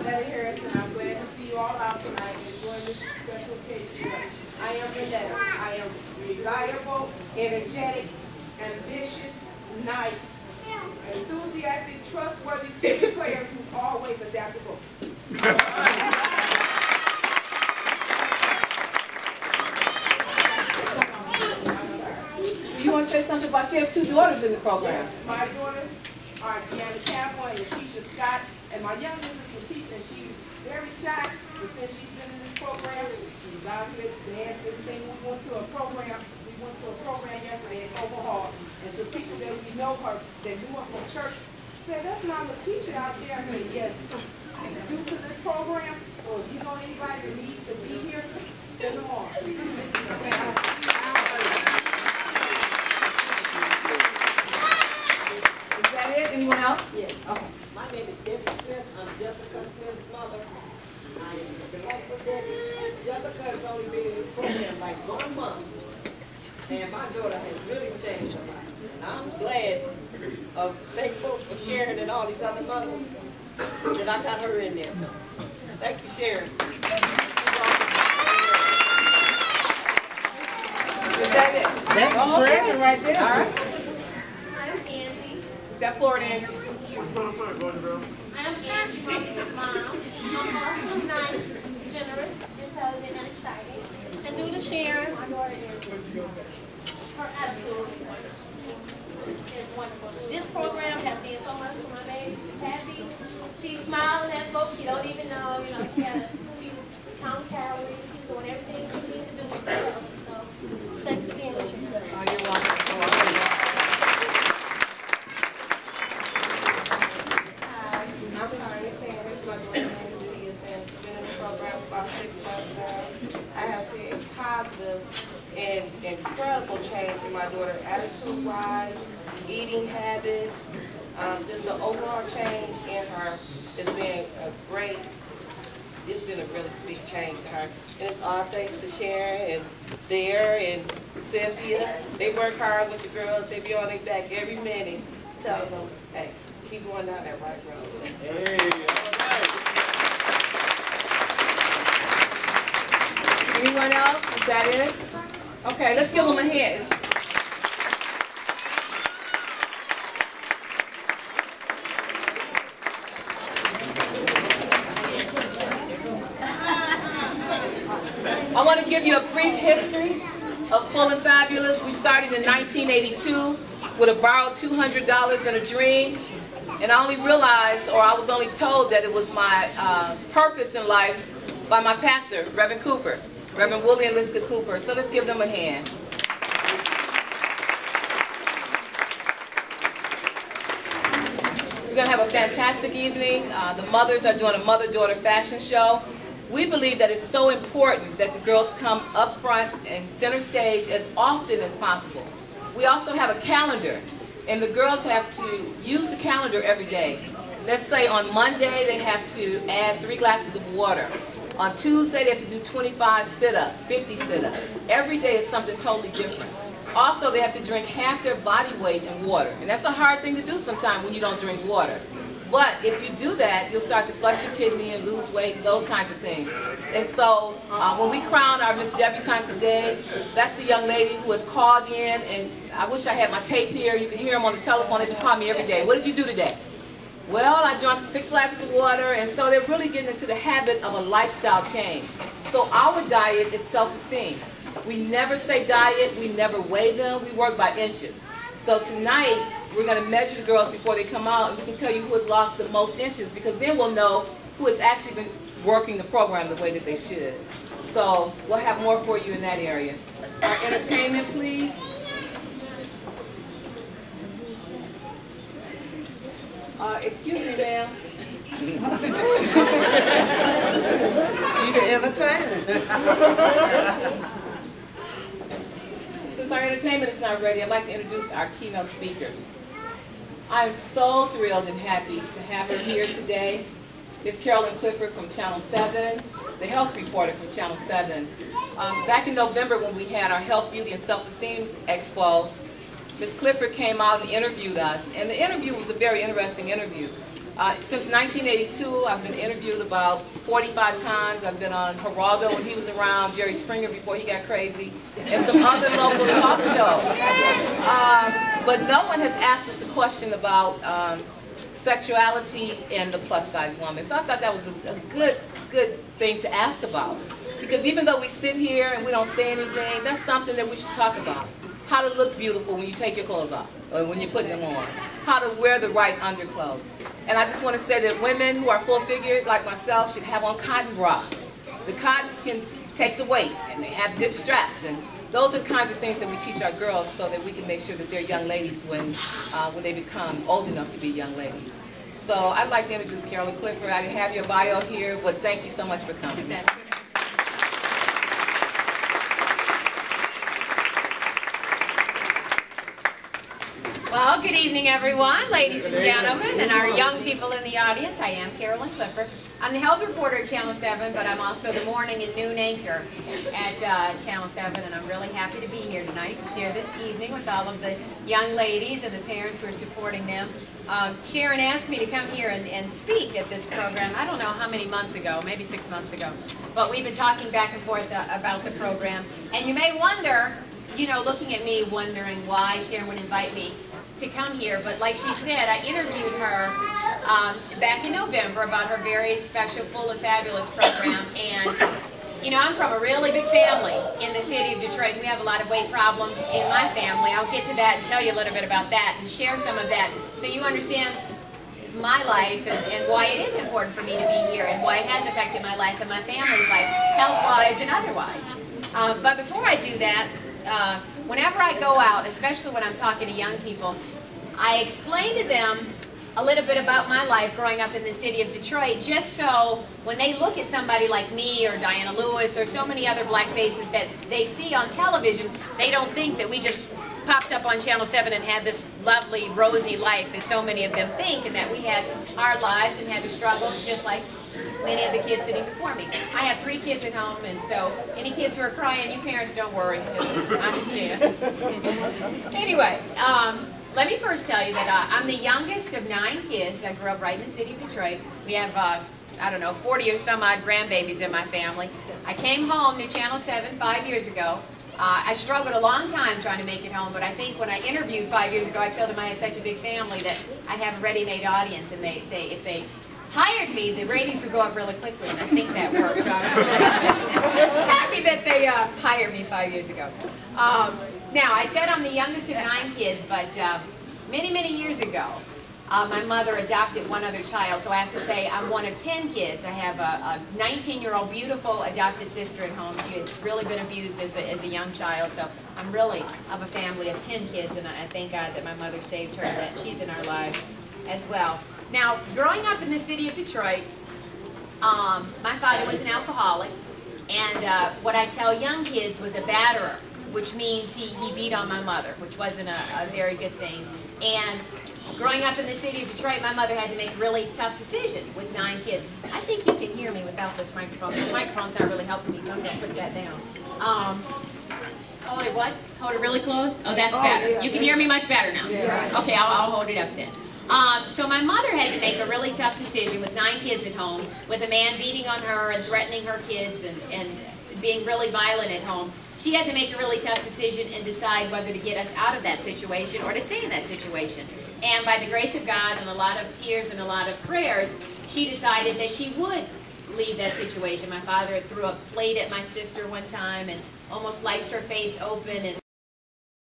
I'm glad to see you all out tonight enjoying this special occasion. I am Renetta. I am reliable, energetic, ambitious, nice, enthusiastic, trustworthy team player who's always adaptable. You want to say something about, she has 2 daughters in the program. Yes, my daughters are Deanna Campbell and Lakeisha Scott, and my youngest is Lakeisha, and she's very shy, but since she's been in this program, she's out here dancing, singing. We went to a program yesterday in Oklahoma, and some people that we know her, that knew her from church, said, that's not Lakeisha out there. I said, yes, due to this program, so if you know anybody that needs to be here, send them on. Anyone else? Yes. Okay. My name is Debbie Smith. I'm Jessica Smith's mother. I am the delightful Debbie. Jessica has only been in this program like 1 month. And my daughter has really changed her life. And I'm glad, thankful for Sharon and all these other mothers that I got her in there. Thank you, Sharon. Is that it? That's the treasure right there. All right. I'm Angie. Is that Florida, Angie? I'm Angie, Mommy's mom. I'm also nice, generous, intelligent, and excited. And due to Sharon, my daughter is her attitude is wonderful. This program has been so much for my baby. She's happy. She's smiling at folks she don't even know. You know, she's counting calories. She's doing everything she needs to do for herself. So thanks again, Michelle. Oh, you're welcome. I have seen positive and incredible change in my daughter, attitude-wise, eating habits, just the overall change in her. It's been it's been a really big change to her. And it's all thanks to Sharon and Dare and Cynthia. They work hard with the girls. They be on their back every minute, telling them, hey, keep going down that right road. Hey, all right. Anyone else? Is that it? Okay, let's give them a hand. I want to give you a brief history of Full and Fabulous. We started in 1982 with a borrowed $200 and a dream. And I only realized, or I was only told, that it was my purpose in life by my pastor, Reverend Cooper. Reverend Willie and Liska Cooper. So let's give them a hand. We're going to have a fantastic evening. The mothers are doing a mother-daughter fashion show. We believe that it's so important that the girls come up front and center stage as often as possible. We also have a calendar, and the girls have to use the calendar every day. Let's say on Monday they have to add 3 glasses of water. On Tuesday, they have to do 25 sit-ups, 50 sit-ups. Every day is something totally different. Also, they have to drink half their body weight in water. And that's a hard thing to do sometimes when you don't drink water. But if you do that, you'll start to flush your kidney and lose weight and those kinds of things. And so when we crown our Miss Debutante today, that's the young lady who has called in. And I wish I had my tape here. You can hear them on the telephone. They just call me every day. What did you do today? Well, I drank 6 glasses of water, and so they're really getting into the habit of a lifestyle change. So our diet is self-esteem. We never say diet, we never weigh them, we work by inches. So tonight, we're going to measure the girls before they come out, and we can tell you who has lost the most inches, because then we'll know who has actually been working the program the way that they should. So we'll have more for you in that area. Our entertainment, please. Excuse me, ma'am. She the entertainer. Since our entertainment is not ready, I'd like to introduce our keynote speaker. I'm so thrilled and happy to have her here today. It's Carolyn Clifford from Channel 7, the health reporter from Channel 7. Back in November when we had our Health, Beauty, and Self-Esteem Expo, Ms. Clifford came out and interviewed us, and the interview was a very interesting interview. Since 1982, I've been interviewed about 45 times. I've been on Geraldo when he was around, Jerry Springer before he got crazy, and some other local talk shows. But no one has asked us the question about sexuality in the plus-size woman. So I thought that was a good thing to ask about. Because even though we sit here and we don't say anything, that's something that we should talk about. How to look beautiful when you take your clothes off, or when you're putting them on. How to wear the right underclothes. And I just want to say that women who are full-figured, like myself, should have on cotton bras. The cottons can take the weight, and they have good straps. And those are the kinds of things that we teach our girls so that we can make sure that they're young ladies when they become old enough to be young ladies. So I'd like to introduce Carolyn Clifford. I didn't have your bio here, but thank you so much for coming. Well, good evening, everyone, ladies and gentlemen, and our young people in the audience. I am Carolyn Clifford. I'm the health reporter at Channel 7, but I'm also the morning and noon anchor at Channel 7, and I'm really happy to be here tonight to share this evening with all of the young ladies and the parents who are supporting them. Sharon asked me to come here and speak at this program, I don't know how many months ago, maybe 6 months ago, but we've been talking back and forth about the program, and you may wonder, you know, looking at me, wondering why Sharon would invite me to come here, but like she said, I interviewed her back in November about her very special, full and fabulous program, and you know, I'm from a really big family in the city of Detroit. We have a lot of weight problems in my family. I'll get to that and tell you a little bit about that and share some of that so you understand my life and why it is important for me to be here and why it has affected my life and my family's life, health-wise and otherwise. But before I do that, whenever I go out, especially when I'm talking to young people, I explain to them a little bit about my life growing up in the city of Detroit, just so when they look at somebody like me or Diana Lewis or so many other black faces that they see on television, they don't think that we just popped up on Channel 7 and had this lovely, rosy life that so many of them think, and that we had our lives and had to struggle just like many of the kids sitting before me. I have 3 kids at home, and so any kids who are crying, you parents don't worry, because I understand. Anyway, let me first tell you that I'm the youngest of 9 kids. I grew up right in the city of Detroit. We have, I don't know, 40 or some odd grandbabies in my family. I came home to Channel 7 5 years ago. I struggled a long time trying to make it home, but I think when I interviewed 5 years ago, I told them I had such a big family that I have a ready-made audience, and if they hired me, the ratings would go up really quickly, and I think that worked. So I was really happy that they hired me 5 years ago. Now, I said I'm the youngest of 9 kids, but many, many years ago, my mother adopted one other child, so I have to say I'm one of 10 kids. I have a 19-year-old beautiful adopted sister at home. She had really been abused as a young child, so I'm really of a family of 10 kids, and I thank God that my mother saved her and that she's in our lives as well. Now, growing up in the city of Detroit, my father was an alcoholic, and what I tell young kids was a batterer, which means he beat on my mother, which wasn't a very good thing. And growing up in the city of Detroit, my mother had to make a really tough decision with 9 kids. I think you can hear me without this microphone. This microphone's not really helping me, so I'm going to put that down. Oh, wait, what? Hold it really close? Oh, that's better. Yeah, you can hear me much better now. Yeah. Okay, I'll hold it up then. So my mother had to make a really tough decision with 9 kids at home, with a man beating on her and threatening her kids and being really violent at home. She had to make a really tough decision and decide whether to get us out of that situation or to stay in that situation. And by the grace of God and a lot of tears and a lot of prayers, she decided that she would leave that situation. My father threw a plate at my sister one time and almost sliced her face open. And